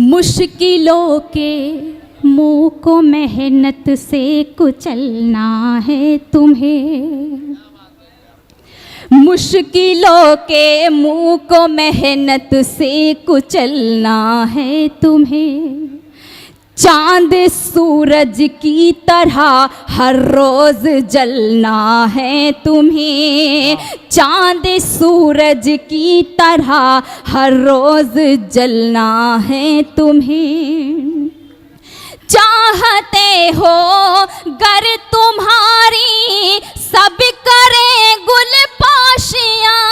मुश्किलों के मुंह को मेहनत से कुचलना है तुम्हें, मुश्किलों के मुंह को मेहनत से कुचलना है तुम्हें। चांद सूरज की तरह हर रोज जलना है तुम्हें, चांद सूरज की तरह हर रोज जलना है तुम्हें। चाहते हो गर तुम्हारी सब करे गुल पाशियां,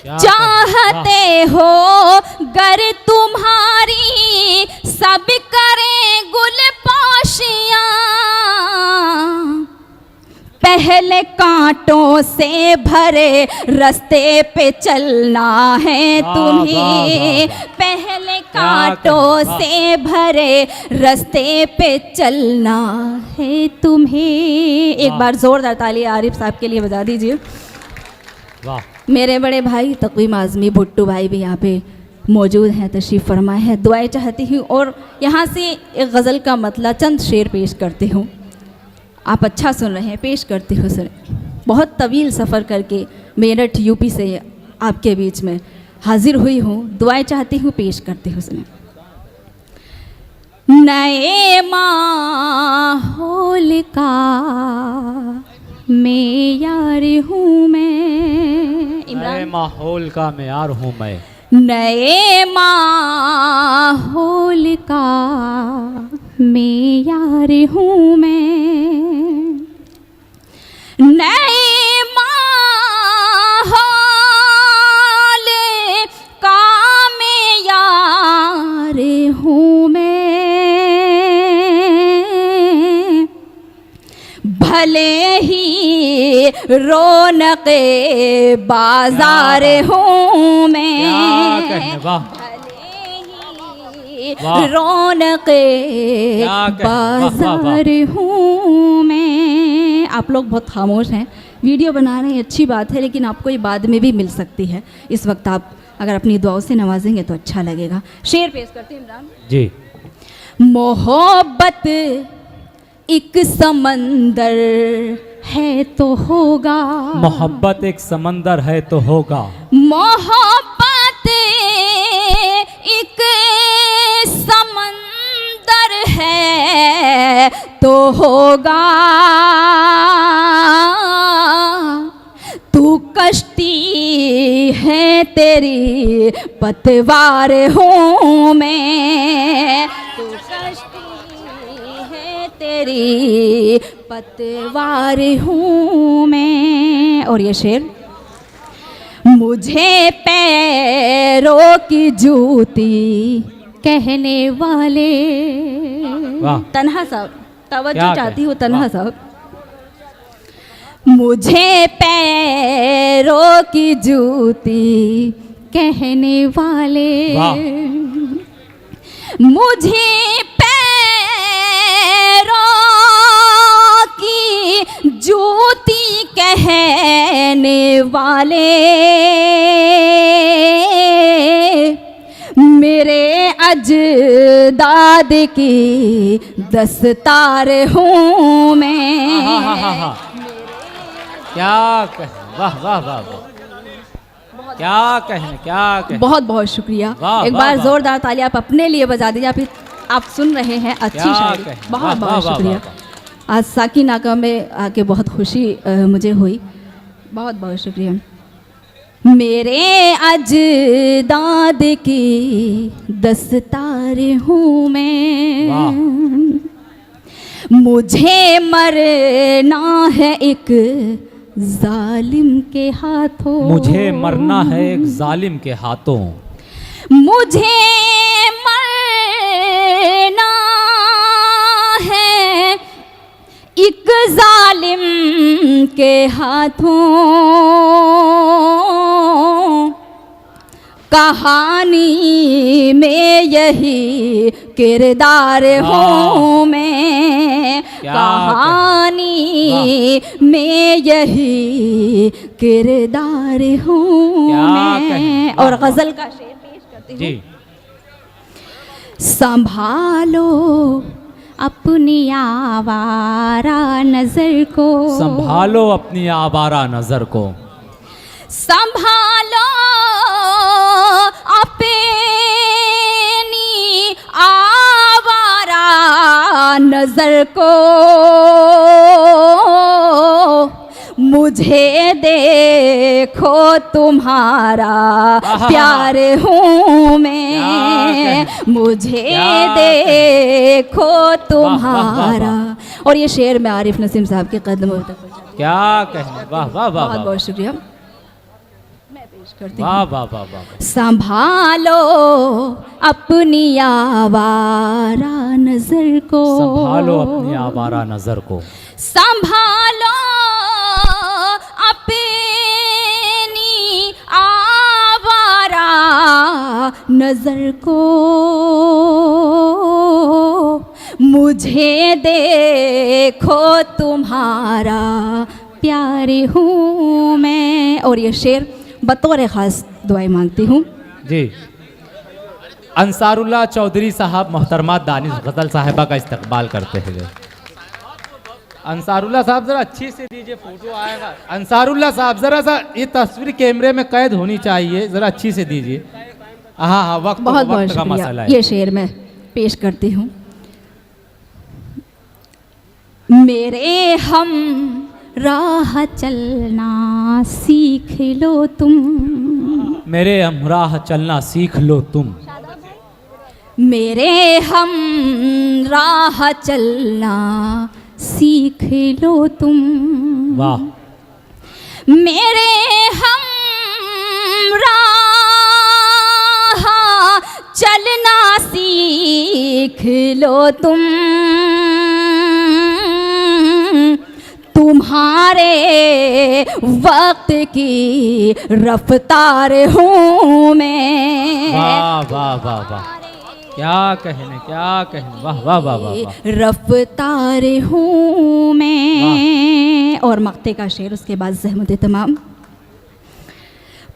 चाहते हो गर तुम्हारी सब करे गुल पाशियां। पहले कांटों से भरे रास्ते पे चलना है तुम्हें, पहले कांटों से भरे रास्ते पे चलना है तुम्हें। एक बार जोरदार ताली आरिफ साहब के लिए बजा दीजिए। वाह। मेरे बड़े भाई तक़वीम आज़मी भुट्टू भाई भी यहाँ पे मौजूद हैं, तशरीफ़ फरमाए हैं। दुआएं चाहती हूँ और यहाँ से एक गज़ल का मतला चंद शेर पेश करती हूँ। आप अच्छा सुन रहे हैं, पेश करती हूँ सुन। बहुत तवील सफ़र करके मेरठ यूपी से आपके बीच में हाजिर हुई हूँ, दुआएं चाहती हूँ, पेश करती हूँ सुने। नए माहौल का मेयार हूँ मैं, नए माहौल का मेयार हूँ मैं, नए माहौल का मेयार हूँ मैं, नए माहौल का मेयार हूँ मैं। भले ही रौनक़े बाजार हूँ मैं, रौनक़े बाजार हूँ मैं। आप लोग बहुत खामोश हैं, वीडियो बना रहे हैं, अच्छी बात है, लेकिन आपको ये बाद में भी मिल सकती है। इस वक्त आप अगर अपनी दुआओं से नवाजेंगे तो अच्छा लगेगा। शेर पेश करते हैं इमरान जी। मोहब्बत एक समंदर है तो होगा, मोहब्बत एक समंदर है तो होगा, मोहब्बत एक समंदर है तो होगा। तू कश्ती है तेरी पतवार हूँ मैं, तू कश्ती है तेरी पतवार हूँ मैं। और ये शेर, मुझे पैरों की जूती कहने वाले, तन्हा साहब तवज्जो चाहती हूँ, तन्हा साहब। मुझे पैरों की जूती कहने वाले, मुझे पैरों की जूती कहने वाले, मेरे अजदाद की दस्तार हूँ मैं। क्या कह, वाह वाह वाह वाह, क्या कहने, क्या कहने। बहुत बहुत शुक्रिया। एक बार जोरदार ताली आप अपने लिए बजा दीजिए। आप सुन रहे हैं अच्छी शायरी, बहुत बहुत शुक्रिया। आज साकी नाका में आके बहुत खुशी मुझे हुई, बहुत बहुत शुक्रिया। मेरे अजदाद की दस्तार हूँ मैं, मुझे मरना है एक जालिम के हाथों, मुझे मरना है एक जालिम के हाथों, मुझे मरना है एक जालिम के हाथों। कहानी में यही किरदार हूँ मैं, कहानी में यही किरदार हूँ मैं। और गज़ल का शेर पेश करती करती हूँ। जी संभालो अपनी आवारा नजर को, संभालो अपनी आवारा नजर को, संभालो अपनी आवारा नजर को, मुझे देखो तुम्हारा प्यार हूँ मैं, मुझे देखो तुम्हारा। और ये शेर में आरिफ नसीम साहब के कदमों तक पहुंचा। क्या कहने, वाह वाह वाह बहुत वाह बहुत शुक्रिया, मैं पेश करती वाह हूँ। वाह वाह वाह। संभालो अपनी आवारा नजर को, संभालो अपनी आवारा नजर को, संभालो अपनी आवारा नजर को, मुझे देखो तुम्हारा प्यार हूँ मैं। और ये शेर बतौर ख़ास दुआएं मांगती हूँ। जी अंसारुल्लाह चौधरी साहब मोहतरमा दानिश गजल साहिबा का इस्तकबाल करते हैं। अंसारुल्लाह साहब जरा अच्छी से दीजिए, फोटो आएगा। अंसारुल्लाह साहब जरा सा ये तस्वीर कैमरे में कैद होनी चाहिए, जरा अच्छी से दीजिए। हाँ हाँ वक्त बहुत बहुत वक्त का मसला शुक्रिया। है। ये शेर मैं पेश करती हूँ। मेरे हम राह चलना सीख लो तुम, मेरे हमराह चलना सीख लो तुम, मेरे हम राह चलना सीख लो तुम, वाह। मेरे हम राह चलना सीख लो तुम, तुम्हारे वक्त की रफ्तार हूँ मैं। वाह वाह वाह वाह, क्या कहने, क्या कहने, वाह वाह वाह वाह वाह। रफ्तार हूँ मैं। और मक्ते का शेर उसके बाद ज़हमत तमाम।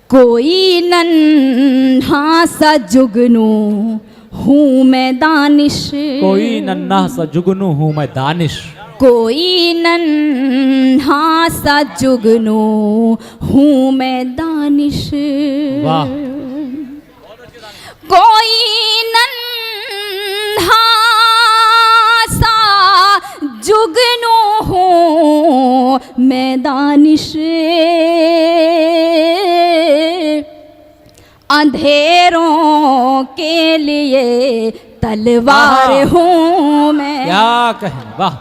कोई नन्हा सा जुगनू हूँ मैं दानिश, कोई नन्हा सा जुगनू हूँ मैं दानिश, कोई नन्हा सा जुगनू हूँ मैं दानिश, वाह। कोई नन्हा सा जुगनू हूँ मैं दानिश, अंधेरों के लिए तलवार हूँ मैं। क्या कहने, वाह।